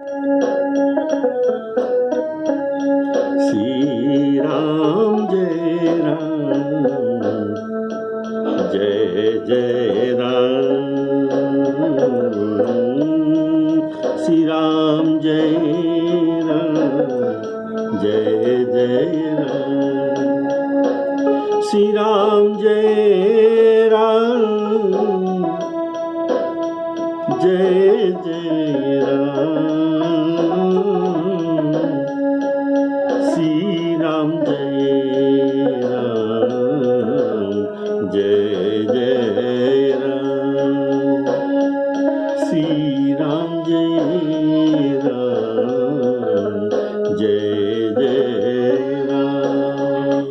श्री राम जय राम, जय जय राम। श्री राम जय राम, जय जय राम। श्री राम जय राम, जय जय राम। श्री राम जय राम, जय जय राम। श्री राम जय राम, जय जय राम।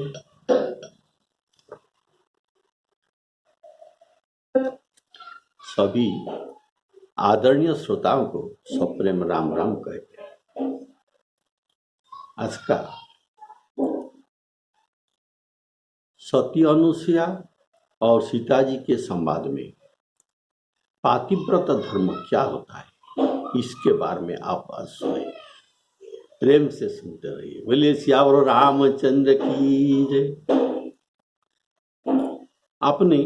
सभी आदरणीय श्रोताओं को सप्रेम राम राम कहते हैं। आज का सती अनुसुईया और सीता जी के संवाद में पातिव्रत धर्म क्या होता है, इसके बारे में आप आज सुने, प्रेम से सुनते रहिए। बोलिए सियावर रामचंद्र की जय। आपने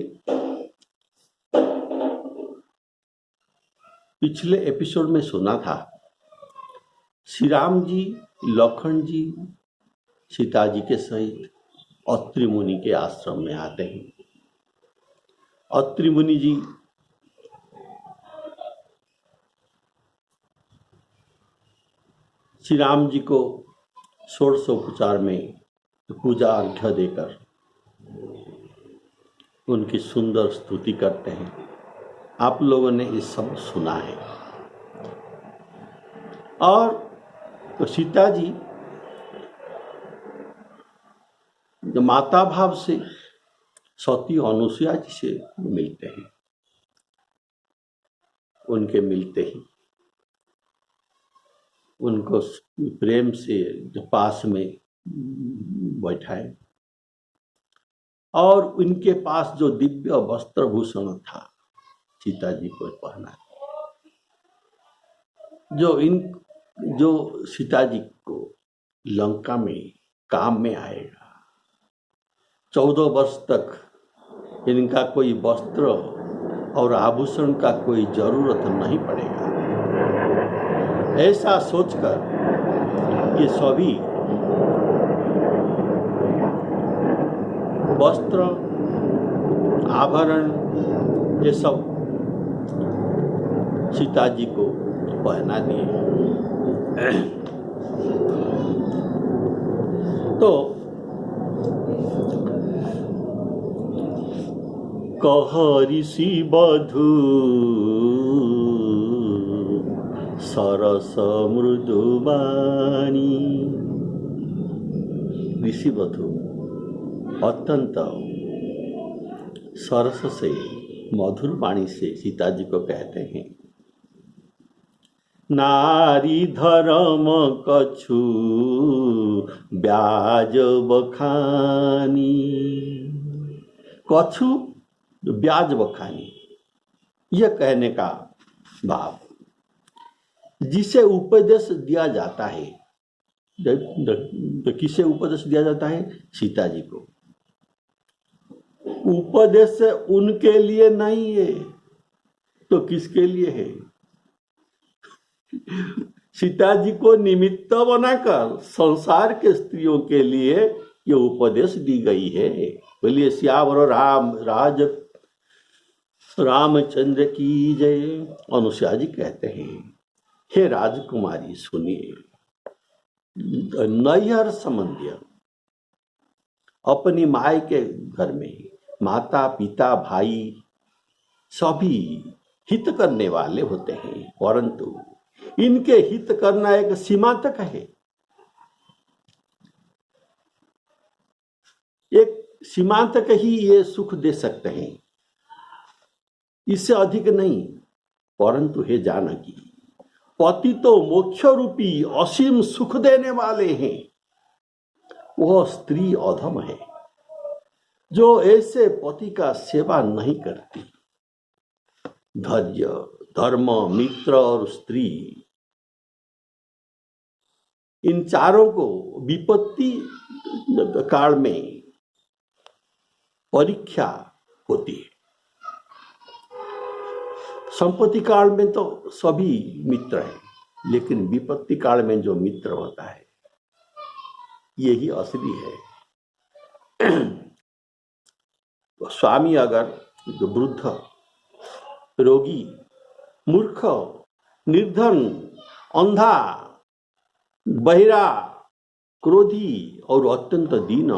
पिछले एपिसोड में सुना था, श्री राम जी लखन जी सीता जी के सहित अत्रि मुनि के आश्रम में आते हैं। अत्रि मुनि जी श्री राम जी को षोडशोपचार में पूजा अर्घ्य देकर उनकी सुंदर स्तुति करते हैं। आप लोगों ने ये सब सुना है। और तो सीता जी माता भाव से सती अनुसुईया जी से मिलते हैं। उनके मिलते ही उनको प्रेम से पास में बैठाए और उनके पास जो दिव्य वस्त्र भूषण था सीता जी को पहना, जो सीता जी को लंका में काम में आएगा। 14 वर्ष तक इनका कोई वस्त्र और आभूषण का कोई जरूरत नहीं पड़ेगा। ऐसा सोचकर ये सभी वस्त्र आभरण ये सब सीता जी को पहना दिए। तो कह ऋषि बधू सरस मृदुबाणी। ऋषि बधू अत्यंत सरस से मधुर वाणी से सीता जी को कहते हैं, नारी धर्म कछु ब्याज बखानी। कछु ब्याज बखानी, यह कहने का भाव जिसे उपदेश दिया जाता है। तो किसे उपदेश दिया जाता है? सीता जी को। उपदेश उनके लिए नहीं है तो किसके लिए है? सीता जी को निमित्त बनाकर संसार के स्त्रियों के लिए ये उपदेश दी गई है। बोलिए सियावर रामचंद्र की जय। अनुसुईया जी कहते हैं, हे राजकुमारी सुनिए, नैहर संबंधी अपनी माई के घर में माता पिता भाई सभी हित करने वाले होते हैं, परंतु इनके हित करना एक सीमा तक है। एक सीमा तक ही ये सुख दे सकते हैं, इससे अधिक नहीं। परंतु हे जानकी, पति तो मोक्ष रूपी असीम सुख देने वाले हैं। वह स्त्री अधम है जो ऐसे पति का सेवा नहीं करती। धैर्य, धर्म, मित्र और स्त्री इन चारों को विपत्ति काल में परीक्षा होती है। संपत्ति काल में तो सभी मित्र हैं, लेकिन विपत्ति काल में जो मित्र होता है यही असली है। स्वामी अगर जो वृद्ध, रोगी, मूर्ख, निर्धन, अंधा, बहिरा, क्रोधी और अत्यंत दीन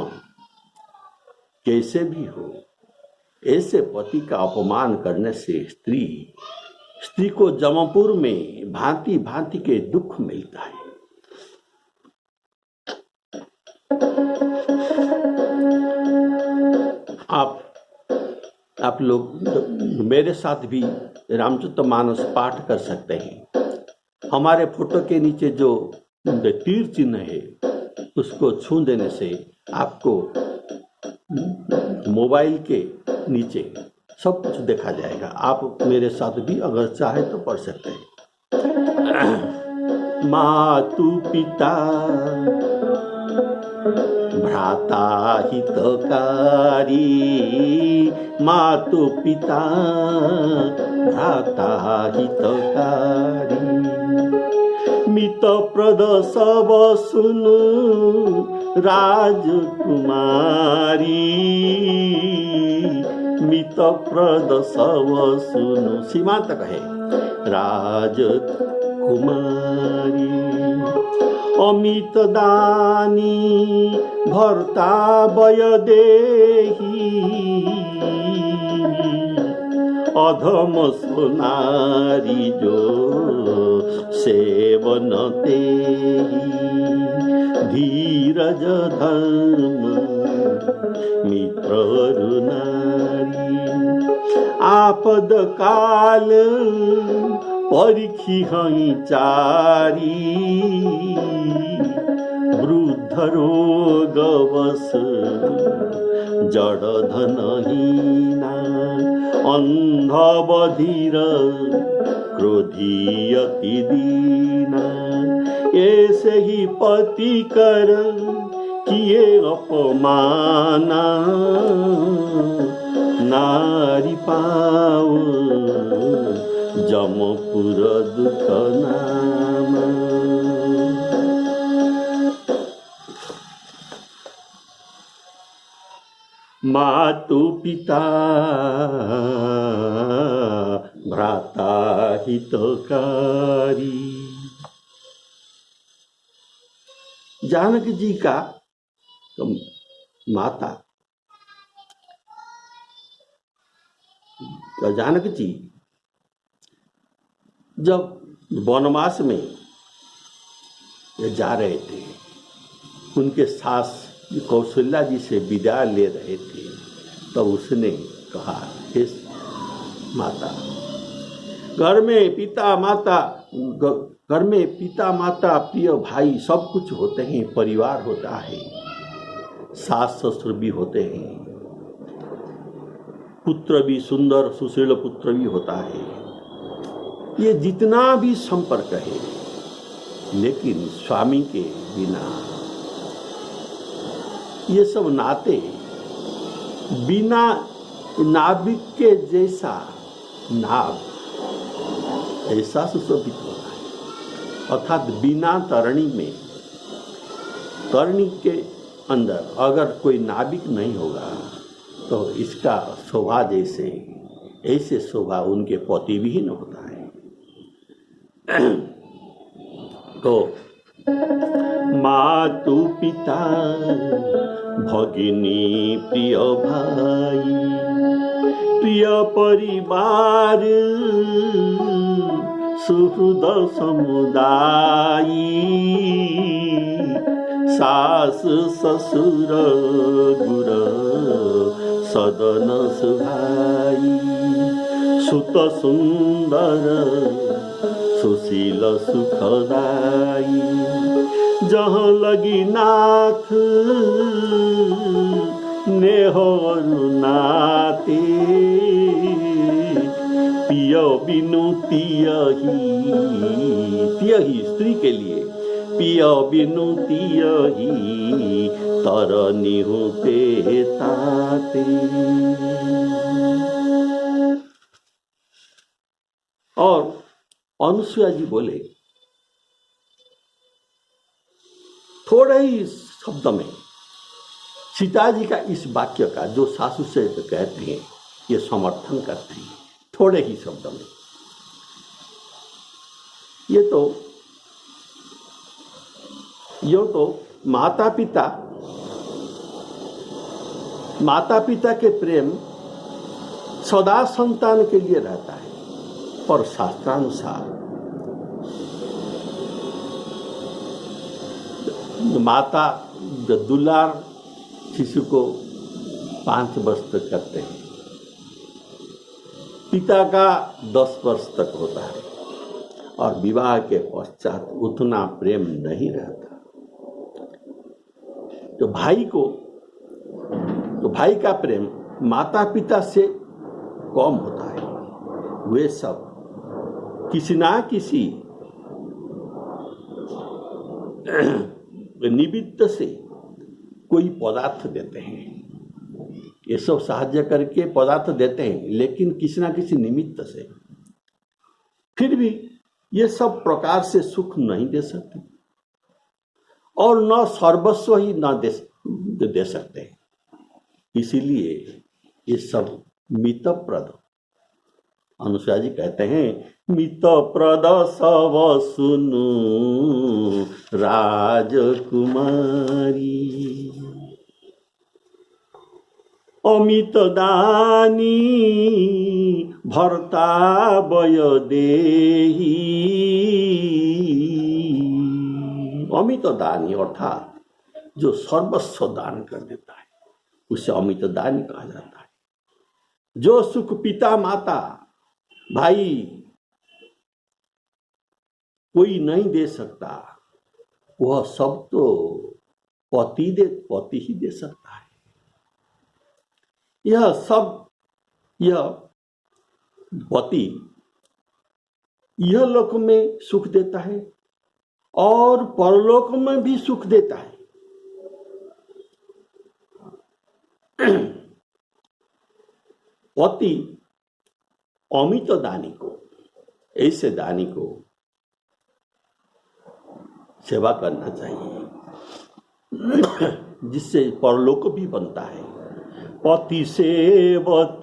कैसे भी हो, ऐसे पति का अपमान करने से स्त्री को जमपुर में भांति भांति के दुख मिलता है। आप लोग मेरे साथ भी रामचरितमानस पाठ कर सकते हैं। हमारे फोटो के नीचे जो तीर चिन्ह है उसको छू देने से आपको मोबाइल के नीचे सब कुछ देखा जाएगा। आप मेरे साथ भी अगर चाहे तो पढ़ सकते हैं। मातु पिता भ्राता हितकारी, मातु पिता भ्राता हितकारी, मित प्रद सब सुनु राजकुमारी, मित प्रद सब सुनु, सीमा तक है, राजकुमारी, अमित दानी भर्ता वय देही, अधम सुनारी जो सेवन तेहि, धीरज धर्म मित्र नारी, आपद काल परीक्षी हई चारी, वृद्ध रोग बस जड़ धनहीना, अंध बधिर क्रोधी अति दीना, ऐसे ही पति कर किए अपमाना, नारी पाओ जमपुर दुख नामा। मातु पिता भ्राता हितकारी। जानकी जी का माता जानकी जी जब वनवास में जा रहे थे, उनके सास कौशल्या जी से विदा ले रहे थे, तब उसने कहा, हे माता, घर में पिता माता प्रिय भाई सब कुछ होते हैं, परिवार होता है, सास ससुर भी होते हैं, पुत्र भी, सुंदर सुशील पुत्र भी होता है, ये जितना भी संपर्क है, लेकिन स्वामी के बिना ये सब नाते बिना नाविक के जैसा नाव ऐसा सुशोभित होता है। अर्थात बिना तरणी में, तरणी के अंदर अगर कोई नाविक नहीं होगा तो इसका शोभा जैसे ऐसे शोभा उनके पति विहीन होता है। तो मातु पिता भगिनी प्रिय भाई, प्रिय परिवार सुहृद समुदायी, सास ससुर गुर सदन सुहाई, सुत सुंदर सुशील सुखदाई, जहाँ लगी नाथ नेहर नाते, पिय बिनु तियही, तियही स्त्री के लिए पिय बिनु तियहि तर निहुते ताते। और अनुसुईया जी बोले, थोड़े ही शब्द में सीता जी का इस वाक्य का जो सासू से कहते हैं ये समर्थन करते हैं, थोड़े ही शब्द में। ये तो माता पिता के प्रेम सदा संतान के लिए रहता है, पर शास्त्रानुसार माता दुलार शिशु को 5 वर्ष तक करते हैं, पिता का 10 वर्ष तक होता है, और विवाह के पश्चात उतना प्रेम नहीं रहता। तो भाई का प्रेम माता पिता से कम होता है। वे सब किसी ना किसी निमित्त से कोई पदार्थ देते हैं। ये सब साहाय्य करके पदार्थ देते हैं, लेकिन किसी ना किसी निमित्त से। फिर भी ये सब प्रकार से सुख नहीं दे सकते, और न सर्वस्व ही न दे सकते। इसीलिए ये सब मितप्रद। अनुसुईया जी कहते हैं, मितप्रद सब सुनु राजकुमारी, अमित दानी भर्ता बय देही। अमित दानी अर्थात जो सर्वस्व दान कर देता है उसे अमित दानी कहा जाता है। जो सुख पिता माता भाई कोई नहीं दे सकता, वह सब तो पति ही दे सकता है। यह पति यह लोक में सुख देता है और परलोक में भी सुख देता है। पति अमित दानी को, ऐसे दानी को सेवा करना चाहिए, जिससे परलोक भी बनता है। पति सेवत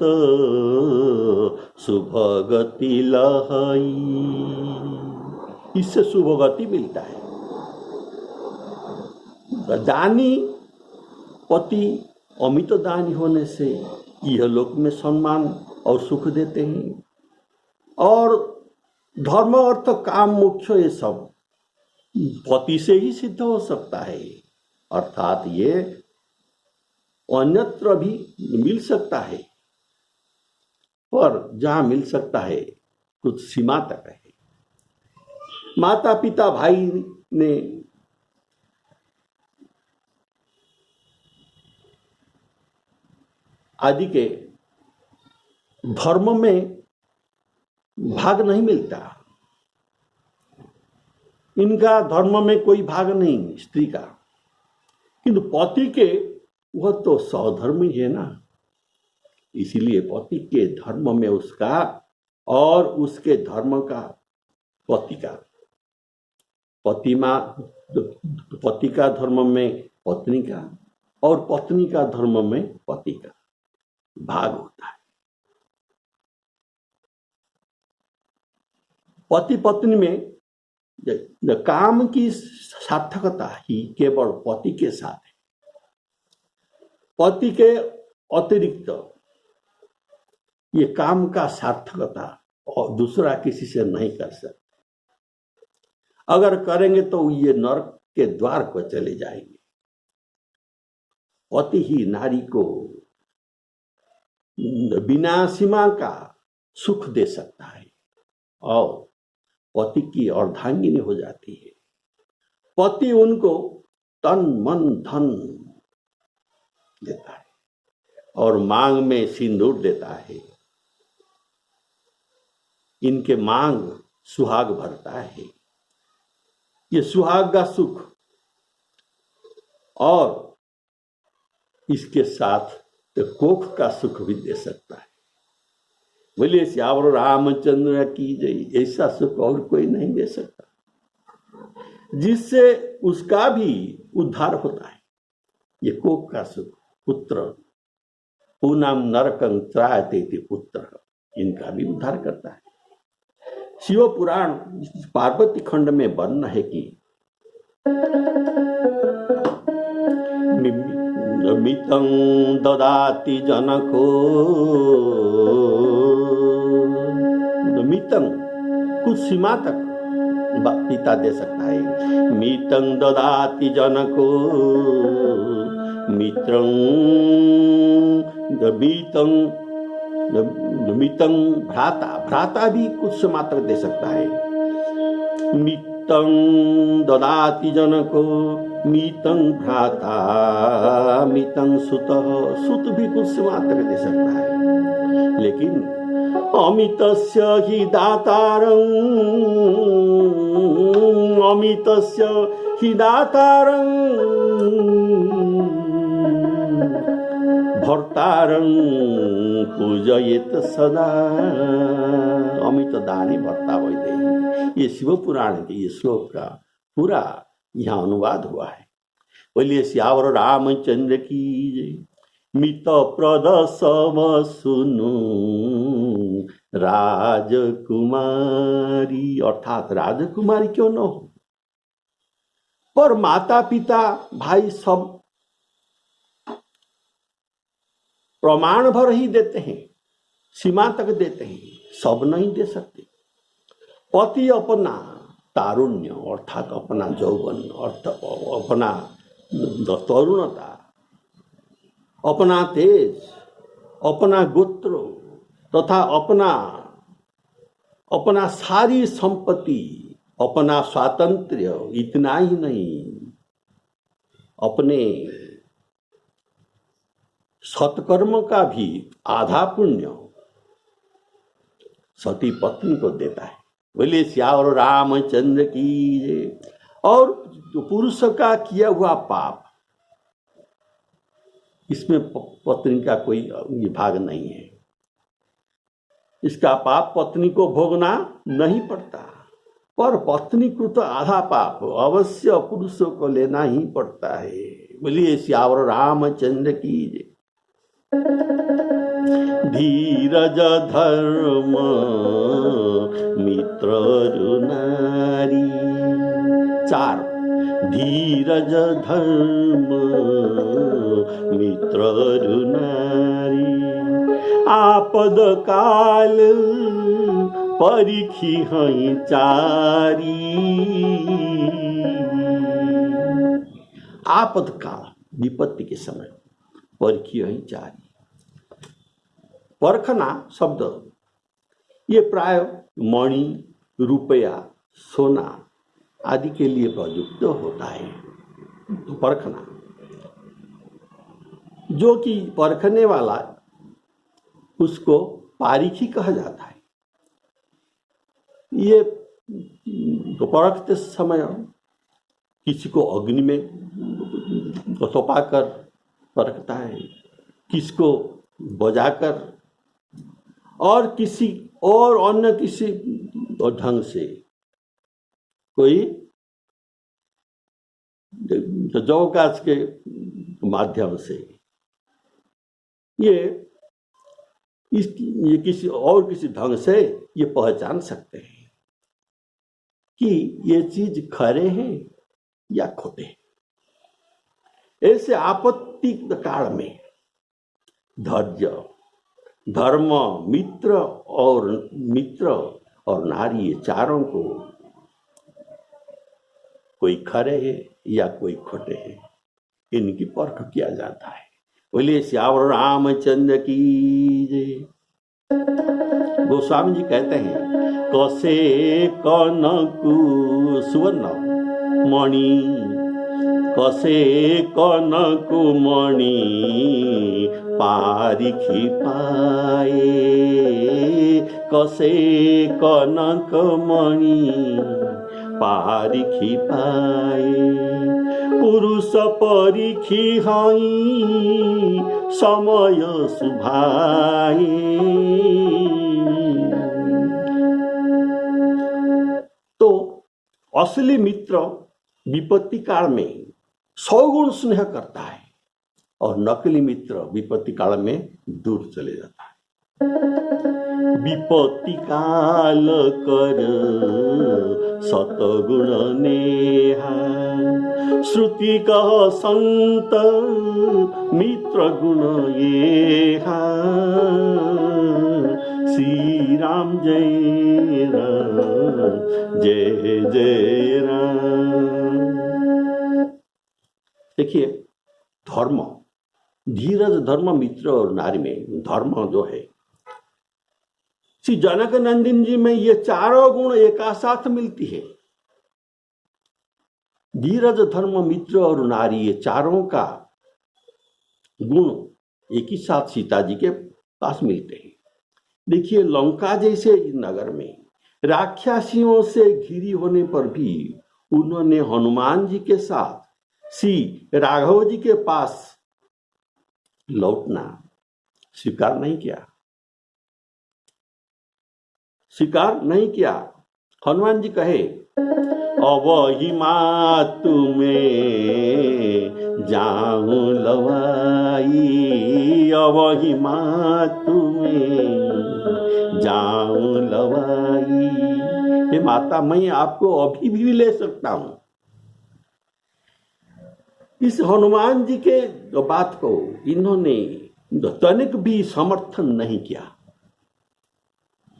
शुभ गति लहई, इससे शुभ गति मिलता है। दानी पति अमित दानी होने से यह लोक में सम्मान और सुख देते हैं, और धर्म अर्थ काम मोक्ष ये सब पति से ही सिद्ध हो सकता है। अर्थात ये अन्यत्र भी मिल सकता है, पर जहाँ मिल सकता है कुछ सीमा तक है। माता पिता भाई ने आदि के धर्म में भाग नहीं मिलता। इनका धर्म में कोई भाग नहीं स्त्री का, किंतु पति के वह तो सौधर्मी है ना। इसीलिए पति के धर्म में उसका और उसके धर्म का पति का धर्म में पत्नी का और पत्नी का धर्म में पति का भाग होता है। पति पत्नी में काम की सार्थकता ही केवल पति के साथ है। पति के अतिरिक्त ये काम का सार्थकता और दूसरा किसी से नहीं कर सकते। अगर करेंगे तो ये नरक के द्वार पर चले जाएंगे। पति ही नारी को बिना सीमा का सुख दे सकता है और पति की अर्धांगिनी हो जाती है। पति उनको तन मन धन देता है और मांग में सिंदूर देता है। इनके मांग सुहाग भरता है। ये सुहाग का सुख और इसके साथ कोख का सुख भी दे सकता है। बोलिए श्यावर रामचंद्र की जय। ऐसा सुख और कोई नहीं दे सकता जिससे उसका भी उद्धार होता है। ये कोख का सुख, पुत्र पूनम नरकं त्रायते पुत्र, इनका भी उद्धार करता है। शिव पुराण पार्वती खंड में वर्ण है कि मितं ददाति जनको, मितं कुछ सीमा तक पिता दे सकता है। मितं ददाति जनको मित्रं मितं भ्राता, भ्राता भी कुछ सीमा तक दे सकता है। मितं ददाति जनको मितं भ्राता मितं सुतः, सुत भी कुछ सीमा तक दे सकता है। लेकिन अमितस्य हि दातारं, अमितस्य हि दातारं भर्तारं पूजयेत सदा। अमित दानी भर्ता वैदेही, ये शिव पुराण के ये श्लोक का पूरा यहाँ अनुवाद हुआ है। बोलिए श्यावर रामचंद्र की जय। मित प्रद सब सुनु राजकुमारी, अर्थात राजकुमारी क्यों न हो, पर माता पिता भाई सब प्रमाण भर ही देते हैं, सीमा तक देते हैं, सब नहीं दे सकते। पति अपना तारुण्य अर्थात अपना यौवन, अपना तरुणता, अपना तेज, अपना गोत्र तथा अपना सारी संपत्ति, अपना स्वातंत्र्य, इतना ही नहीं अपने सत्कर्म का भी आधा पुण्य सती पत्नी को देता है। बोले श्यावर रामचंद्र की जय। और पुरुष का किया हुआ पाप, इसमें पत्नी का कोई भाग नहीं है। इसका पाप पत्नी को भोगना नहीं पड़ता, पर पत्नी को तो आधा पाप अवश्य पुरुषों को लेना ही पड़ता है। बोलिए श्यावर रामचंद्र की जय। धीरज धर्म मित्र नारी, 4 धीरज धर्म मित्र नारी, आपद काल परिखी हई चारी। आपद काल विपत्ति के समय परखी हई चारी। परखना शब्द ये प्राय मणि, रुपया, सोना आदि के लिए प्रयुक्त होता है। तो परखना, जो कि परखने वाला उसको पारीखी कहा जाता है। ये तो परखते समय किसी को अग्नि में तोपाकर परखता है, किसको बजाकर, और किसी और अन्य किसी ढंग से, कोई जौकाश के माध्यम से, ये किसी और किसी ढंग से ये पहचान सकते हैं कि ये चीज खरे हैं या खोटे हैं। ऐसे आपत्ति काल में धैर्य, धर्म, मित्र और नारी, ये चारों को कोई खरे है या कोई खोटे हैं, इनकी परख किया जाता है। बोलिए श्यावर रामचंद्र की जय। गोस्वामी जी कहते हैं, कसे कनकु सुवर्ण मणि, कसे कनकु मणि पारिखी पाए, कसे कनक मणि पारिखी पाए, पुरुष परिखी हई समय सुभाए। तो असली मित्र विपत्ति काल में 100 गुण स्नेह करता है और नकली मित्र विपत्ति काल में दूर चले जाता है। विपत्ति काल कर सतगुण नेहा, श्रुति कह संत मित्र गुण येहा। श्री राम जय राम जय जय राम। देखिए, धर्म, धीरज धर्म मित्र और नारी में धर्म जो है, श्री जनक नंदन जी में ये चारों गुण एक साथ मिलती है। धीरज धर्म मित्र और नारी, ये चारों का गुण एक ही साथ सीता जी के पास मिलते हैं। देखिए, लंका जैसे नगर में राक्षसियों से घिरी होने पर भी उन्होंने हनुमान जी के साथ श्री राघव जी के पास लौटना स्वीकार नहीं किया, स्वीकार नहीं किया। हनुमान जी कहे, अब ही मातु में जाऊं लवाई, अब ही मातु में जाऊं लवाई। हे माता, मैं आपको अभी भी ले सकता हूं। इस हनुमान जी के बात को इन्होंने तनिक भी समर्थन नहीं किया,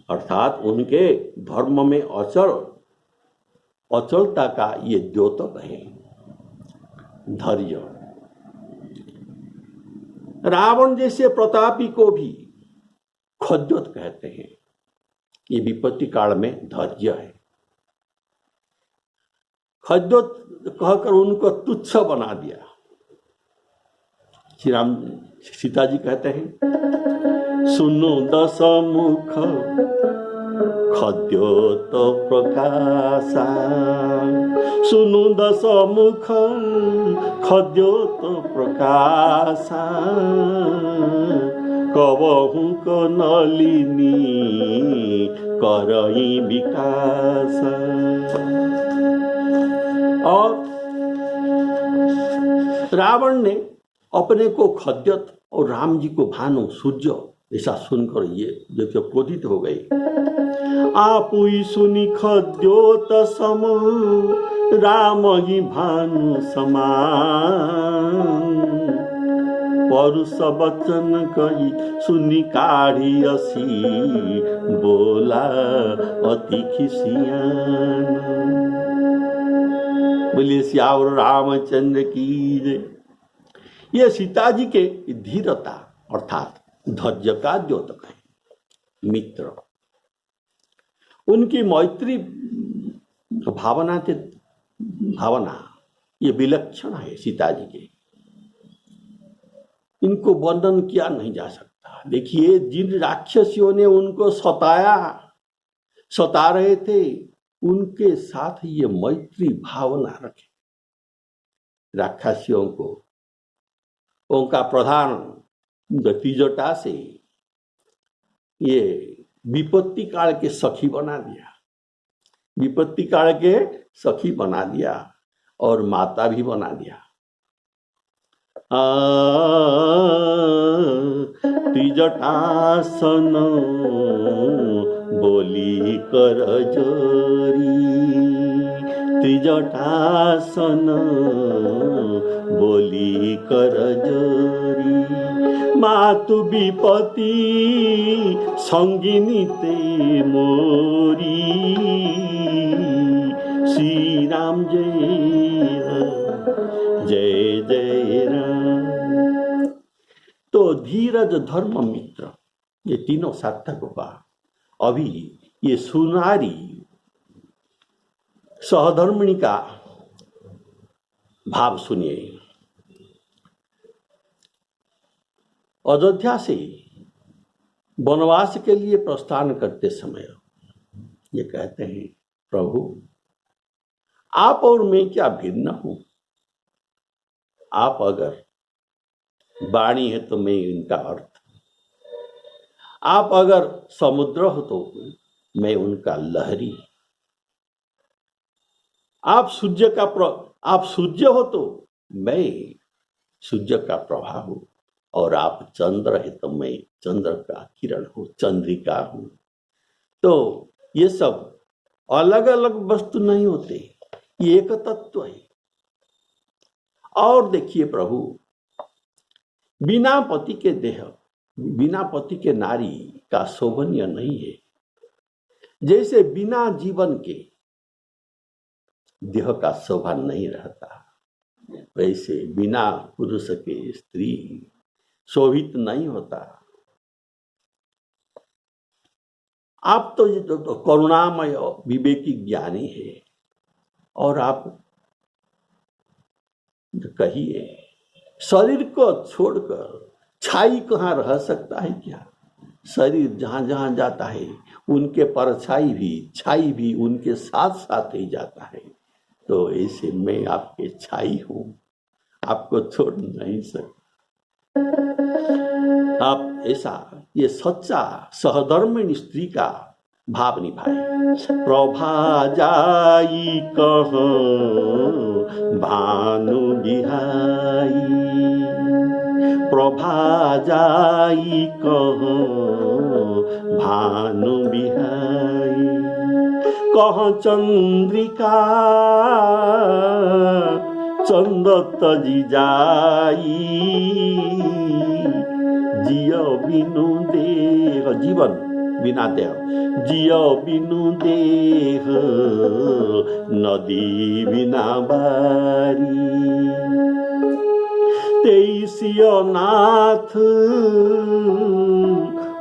अर्थात उनके धर्म में अचलता का ये द्योतक है, धैर्य। रावण जैसे प्रतापी को भी खद्योत कहते हैं। ये विपत्ति काल में धैर्य है। खद्योत कहकर उनको तुच्छ बना दिया। श्री राम सीता जी कहते हैं, सुनो दस मुख खद्योत प्रकाशा, सुनो दस मुख खद्योत प्रकाशा, कबहु को नलिनी करई विकास। और रावण ने अपने को खद्योत और राम जी को भानु सूर्य ऐसा सुनकर ये देखिए क्रोधित हो गए। आप ही सुनी खद्योत सम, राम ही भानु समान, परुष वचन कही सुनी काढ़ी असी, बोला अति खिसियान। बोलिए सियावर रामचंद्र की जय। ये सीता जी के धीरता अर्थात धैर्य का द्योतक है। मित्र, उनकी मैत्री भावना ये विलक्षण है सीता जी के। इनको वर्णन किया नहीं जा सकता। देखिए, जिन राक्षसियों ने उनको सता रहे थे, उनके साथ ये मैत्री भावना रखे। राक्षसियों को उनका प्रधान त्रिजटा से ये विपत्ति काल के सखी बना दिया, विपत्ति काल के सखी बना दिया और माता भी बना दिया। त्रिजटासन बोली कर जोरी, त्रिजटासन बोली कर जोरी, मातु विपत्ति संगिनी ते मोरी, श्री राम जय राम जय जय राम। तो धीरज धर्म मित्र ये तीनों सार्थक हुआ। अभी ये सुनारी सहधर्मिणी का भाव सुनिए। अयोध्या से वनवास के लिए प्रस्थान करते समय ये कहते हैं, प्रभु आप और मैं क्या भिन्न हूं? आप अगर वाणी है तो मैं इनका अर्थ, आप अगर समुद्र हो तो मैं उनका लहरी, आप सूर्य हो तो मैं सूर्य का प्रभाव हूं, और आप चंद्र है तो मैं चंद्र का किरण हूं, चंद्रिका हूं। तो ये सब अलग अलग वस्तु नहीं होते, ये एक तत्व है। और देखिए प्रभु, बिना पति के देह, बिना पति के नारी का शोभनीय नहीं है। जैसे बिना जीवन के देह का शोभा नहीं रहता, वैसे बिना पुरुष के स्त्री शोभित नहीं होता। आप तो ये तो करुणामय विवेकी ज्ञानी है, और आप कहिए शरीर को छोड़कर छाई कहाँ रह सकता है क्या? शरीर जहां जहां जाता है उनके परछाई भी, छाई भी उनके साथ साथ ही जाता है। तो ऐसे मैं आपके छाई हूं, आपको छोड़ नहीं सकता। आप ऐसा ये सच्चा सहधर्मिणी स्त्री का भाव निभाए। प्रभा जाई कहाँ भानु बिहाई, प्रभा जाई कहाँ भानु बिहाई, कहाँ चंद्रिका चंद तजी जाई, जिय बिनु देह, जीवन बिना देह, जिय बिनु देह नदी बिना बारी, तेईसिय नाथ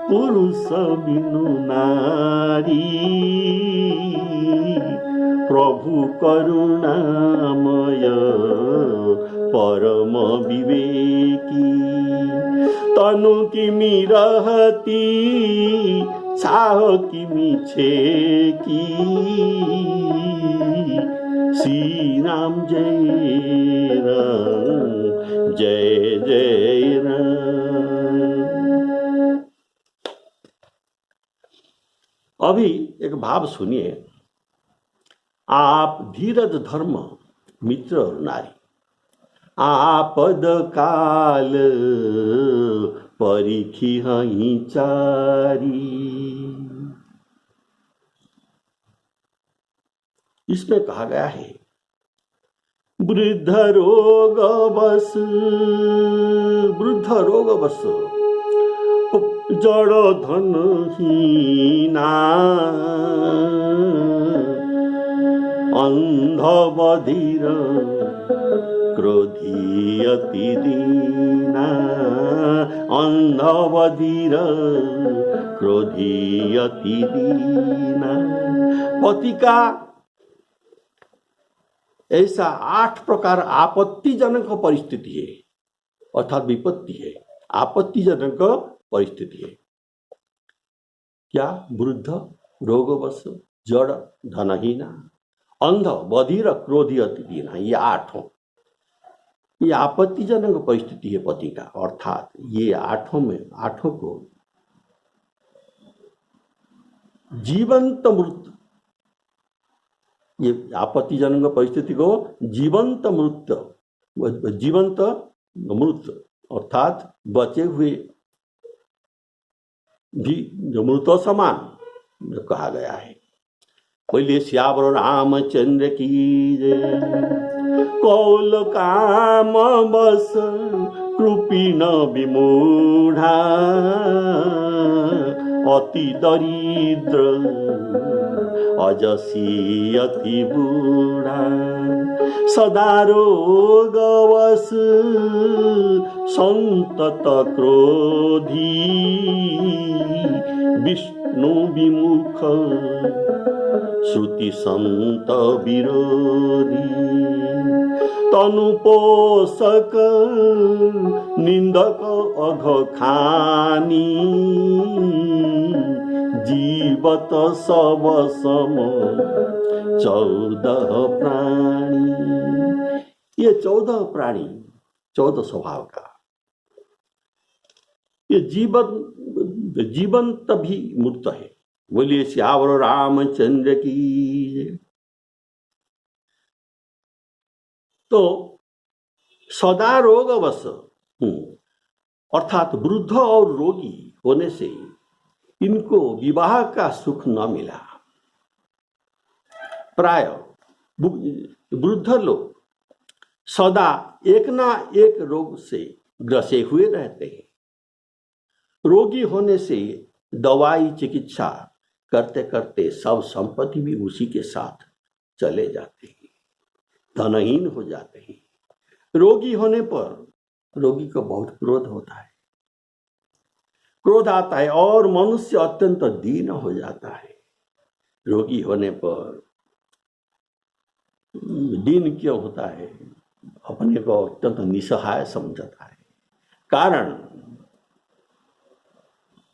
पुरुष बिनु नारी, प्रभु करुणामय परम विवेकी, तनु किमि रहती छाह किमि छेकी, श्री राम जय राम जय जय राम। अभी एक भाव सुनिए। आप धीरज धर्म मित्र और नारी, आपद काल परिखी हई चारी। इसमें कहा गया है वृद्ध रोग बस जड़ धन हीना, अंध बधिर क्रोधी अति दीना, अंध बधिर क्रोधी अति दीना। पति का ऐसा 8 प्रकार आपत्तिजनक परिस्थिति है, अर्थात विपत्ति है, आपत्तिजनक परिस्थिति है। क्या? वृद्ध, रोगवश, जड़, धनहीना, अंध, बधिर, क्रोधी, अति दीना, ये 8 ये आपत्तिजनक परिस्थिति है पति का। अर्थात ये 8 को जीवंत मृत, ये आपत्तिजनक परिस्थिति को जीवंत मृत अर्थात बचे हुए भी मृत समान कहा गया है। पहले श्यावर रामचंद्र की जय, कौल काम बस कृपिण विमूढ़ा, अति दरिद्र अजसी अति बूढ़ा, सदा रोगवश संतत क्रोधी, विष्णु विमुख श्रुति संत विरोधी, तनु पोषक निंदक अघ खानी, जीवत सब सम 14 प्राणी, ये 14 प्राणी 14 स्वभाव का, ये जीवन तभी मुक्त है। बोलिए श्यावर रामचंद्र की। तो सदा रोग अवश्य अर्थात वृद्ध और रोगी होने से इनको विवाह का सुख न मिला। प्राय वृद्ध लोग सदा एक ना एक रोग से ग्रसे हुए रहते हैं। रोगी होने से दवाई चिकित्सा करते करते सब संपत्ति भी उसी के साथ चले जाते हैं, धनहीन हो जाते हैं। रोगी होने पर रोगी को बहुत क्रोध होता है, क्रोध आता है और मनुष्य अत्यंत दीन हो जाता है। रोगी होने पर दीन क्यों होता है? अपने को अत्यंत निसहाय समझता है। कारण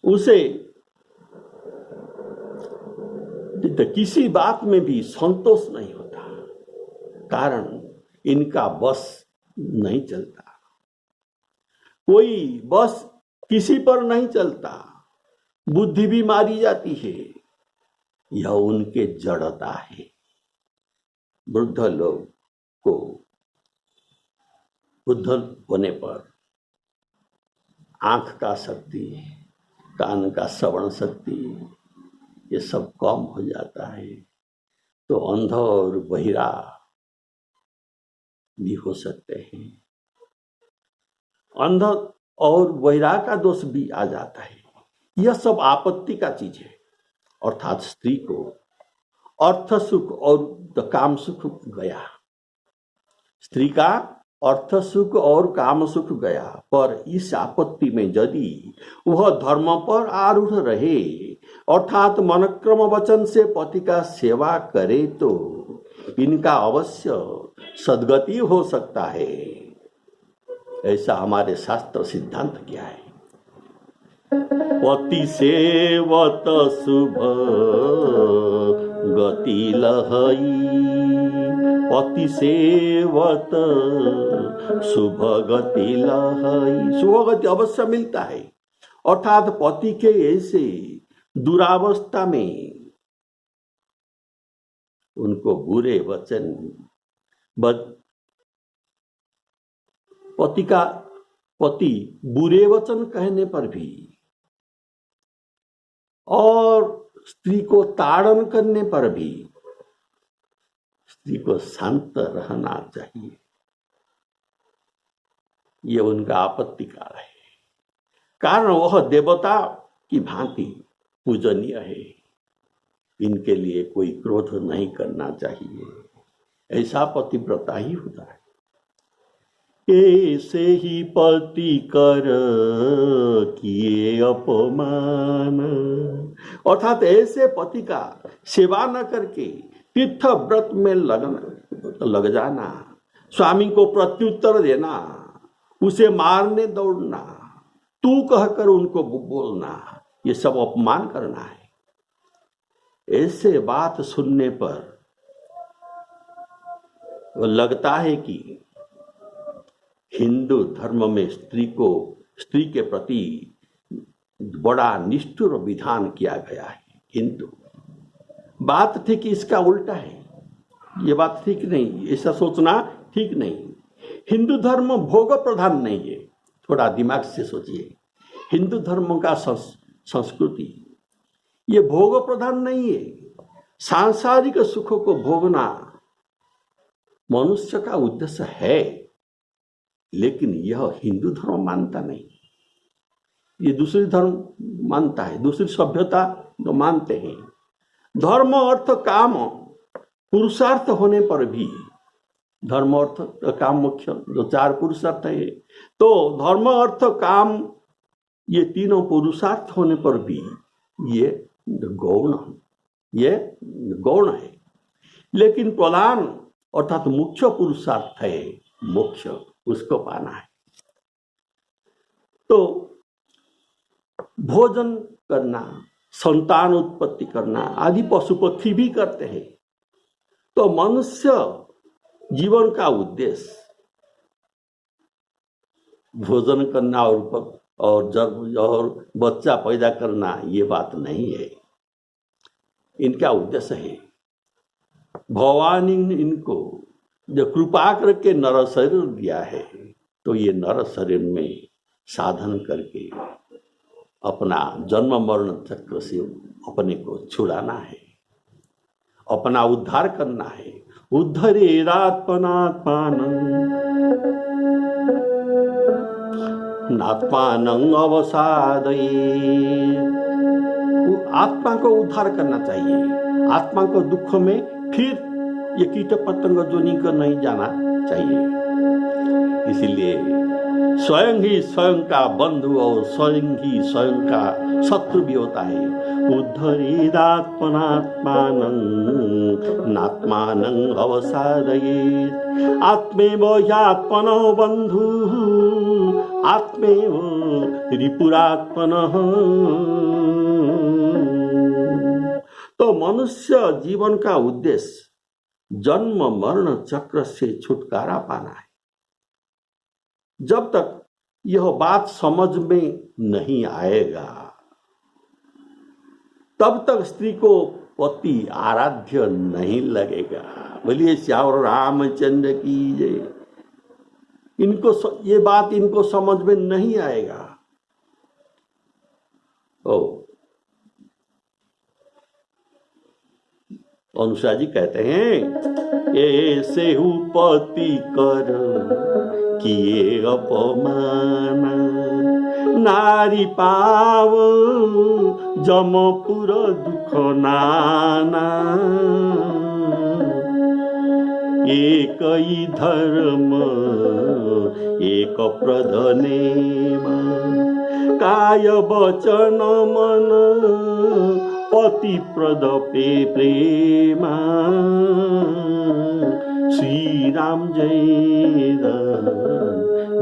उसे किसी बात में भी संतोष नहीं होता, कारण इनका बस नहीं चलता। कोई बस किसी पर नहीं चलता, बुद्धि भी मारी जाती है, यह उनके जड़ता है। वृद्ध लोग को वृद्ध होने पर आंख का शक्ति, कान का श्रवण शक्ति, ये सब कम हो जाता है, तो अंध और बहिरा भी हो सकते हैं। अंध और बहिरा का दोष भी आ जाता है। यह सब आपत्ति का चीज है। अर्थात स्त्री को अर्थ सुख और काम सुख गया, स्त्री का अर्थ सुख और काम सुख गया, पर इस आपत्ति में यदि वह धर्म पर आरूढ़ रहे अर्थात मनक्रम वचन से पति का सेवा करे तो इनका अवश्य सद्गति हो सकता है। ऐसा हमारे शास्त्र सिद्धांत क्या है? पति सेवत शुभ गति लहई, पति सेवत शुभ गति लहई। शुभ गति अवश्य मिलता है। अर्थात पति के ऐसे दुरावस्था में उनको बुरे वचन, पति बुरे वचन कहने पर भी और स्त्री को ताड़न करने पर भी स्त्री को शांत रहना चाहिए। यह उनका आपत्ति कारण है। कारण वह देवता की भांति पूजनीय है, इनके लिए कोई क्रोध नहीं करना चाहिए। ऐसा पतिव्रता ही होता है। ऐसे ही पति कर किए अपमान, अर्थात ऐसे पति का सेवा न करके तीर्थ व्रत में लग जाना, स्वामी को प्रत्युत्तर देना, उसे मारने दौड़ना, तू कहकर उनको बोलना, ये सब अपमान करना है। ऐसे बात सुनने पर लगता है कि हिंदू धर्म में स्त्री के प्रति बड़ा निष्ठुर विधान किया गया है। किंतु बात ठीक इसका उल्टा है। ये बात ठीक नहीं, ऐसा सोचना ठीक नहीं। हिंदू धर्म भोग प्रधान नहीं है। थोड़ा दिमाग से सोचिए। हिंदू धर्म का संस्कृति ये भोग प्रधान नहीं है। सांसारिक सुखों को भोगना मनुष्य का उद्देश्य है, लेकिन यह हिंदू धर्म मानता नहीं। ये दूसरी धर्म मानता है, दूसरी सभ्यता तो मानते हैं। धर्म अर्थ काम पुरुषार्थ होने पर भी, धर्म अर्थ काम मुख्य जो 4 पुरुषार्थ है, तो धर्म अर्थ काम ये तीनों पुरुषार्थ होने पर भी ये गौण है। लेकिन प्रधान अर्थात मुख्य पुरुषार्थ है, मोक्ष, उसको पाना है। तो भोजन करना, संतान उत्पत्ति करना आदि पशु पक्षी भी करते हैं। तो मनुष्य जीवन का उद्देश्य भोजन करना और बच्चा पैदा करना ये बात नहीं है। इनका उद्देश्य है भगवान इनको जो कृपा करके नर शरीर दिया है, तो ये नर शरीर में साधन करके अपना जन्म मरण चक्र से अपने को छुड़ाना है, अपना उद्धार करना है। उद्धरेदात्मनात्मानं नात्मानं अवसादयेत्। आत्मा को उद्धार करना चाहिए। आत्मा को दुख में फिर ये कीट पतंग जोनी को नहीं जाना चाहिए। इसीलिए स्वयं ही स्वयं का बंधु और स्वयं ही स्वयं का शत्रु भी होता है। उद्धरेदात्मनात्मानं नात्मानं अवसादयेत्। आत्मेव ह्यात्मनो बन्धुः आत्मेव रिपुरात्मनः। तो मनुष्य जीवन का उद्देश्य जन्म मरण चक्र से छुटकारा पाना है। जब तक यह बात समझ में नहीं आएगा, तब तक स्त्री को पति आराध्य नहीं लगेगा। बोलिए श्याम रामचंद्र की जय। ये बात इनको समझ में नहीं आएगा। अनुषा जी कहते हैं ऐसे पति कर किए अपमान, नारी पाव जमपुर दुख नाना। एक ही धर्म एक प्रधनेम, काय वचन मन पति प्रद पे प्रेमा। श्री राम जय राम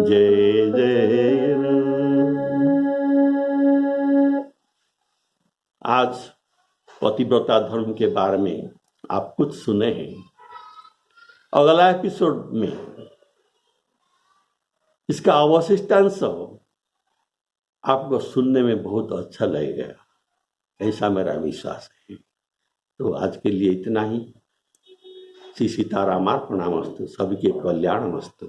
जय जय राम। आज पतिव्रता धर्म के बारे में आप कुछ सुने हैं। अगला एपिसोड में इसका अवशिष्टांश आपको सुनने में बहुत अच्छा लगेगा, ऐसा मेरा विश्वास है। तो आज के लिए इतना ही। श्री सीतारामार्पणमस्तु। सबके कल्याणमस्तु।